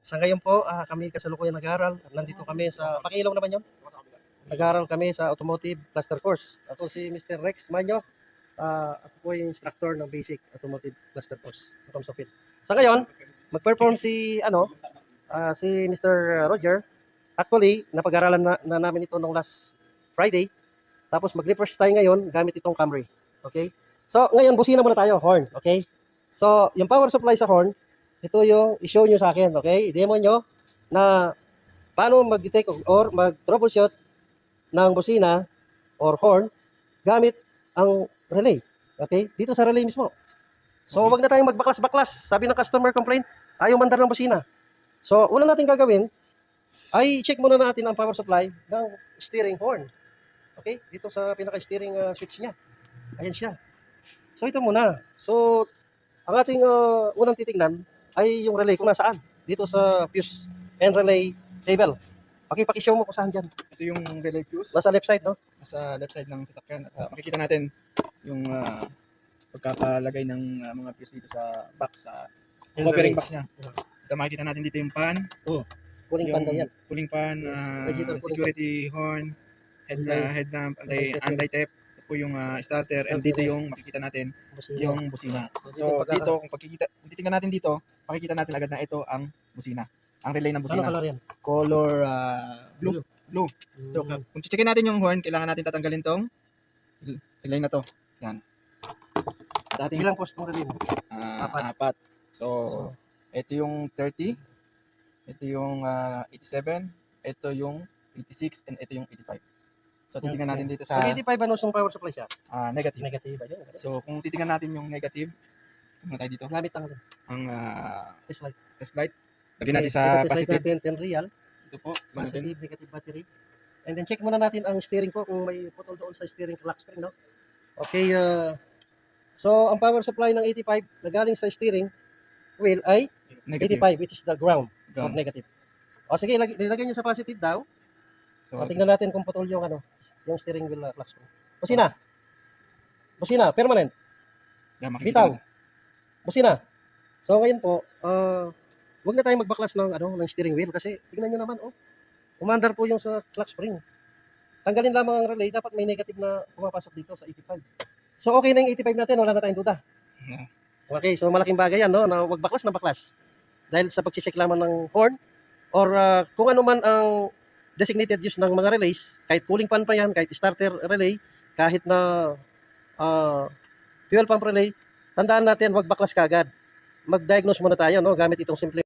Sa ngayon po, kami kasalukuyan nag-aaral. Nandito kami sa, pakiilaw naman yun. Nag-aaral kami sa Automotive Cluster Course. Ako si Mr. Rex Manyo. Ako po yung instructor ng Basic Automotive Cluster Course. Sa ngayon, mag-perform si Mr. Roger. Actually, napag-aralan na namin ito nung last Friday. Tapos mag-refresh tayo ngayon gamit itong Camry. Okay? So, ngayon, busina muna tayo, horn. Okay? So, yung power supply sa horn, ito yung i-show nyo sa akin. Okay? I-demo nyo na paano mag-detect or mag-troubleshoot ng busina or horn gamit ang relay. Okay? Dito sa relay mismo. So, wag na tayong magbaklas-baklas. Sabi ng customer complaint, ayaw mandar ng busina. So, una natin gagawin, ay check muna natin ang power supply ng steering horn. Okay? Dito sa pinaka-steering switch niya. Ayan siya. So, ito muna. So, ang ating unang titingnan ay yung relay kung nasaan. Dito sa fuse and relay table. Okay, pakishow mo kung saan dyan. Ito yung relay fuse. Nasa left side, no? Nasa left side ng sasakyan. At makikita natin yung pagkapalagay ng mga fuse dito sa box, sa covering box niya. Ito makikita natin dito yung pan. Cooling pan daw yan. Cooling pan, security horn, headlamp, anti-theft. Ito po yung starter, and dito yung makikita natin yung busina. So dito, kung titingnan natin dito, makikita natin agad na ito ang busina. Ang relay ng busina. Ano color yan? Color blue. So kung checkin natin yung horn, kailangan natin tatanggalin tong relay na to. Yan. Ilang post ng relay mo? Apat. So ito yung 30, ito yung 87, ito yung 86, and ito yung 85. So titingnan natin dito sa 85 ano yung power supply siya? Negative. Negative. Ayun. So kung titingnan natin yung negative, tingnan tayo dito. Gamit ang test light. Lagyan natin sa positive. Natin 10 real. Ito po. Positive, negative battery. And then check muna natin ang steering ko kung may putol doon sa steering lock spring, no? Okay, so ang power supply ng 85 na galing sa steering wheel ay Negative. 85, which is the ground. Or negative. O sige, ilagay nyo sa positive daw. So tingnan natin kung putol yung yung steering wheel lock spring. Busina, permanent. Bitaw. Busina. So ngayon po, huwag na tayong magbaklas ng steering wheel kasi tingnan nyo naman, umandar po yung sa clutch spring. Tanggalin lamang ang relay, dapat may negative na pumapasok dito sa 85. So okay na yung 85 natin, wala na tayong duda. Okay, so malaking bagay yan, no, na huwag baklas na baklas. Dahil sa pag-check lamang ng horn or kung ano man ang designated use ng mga relays, kahit cooling pan pa yan, kahit starter relay, kahit na fuel pump relay, tandaan natin, huwag baklas kagad. Mag-diagnose muna tayo, no, gamit itong simple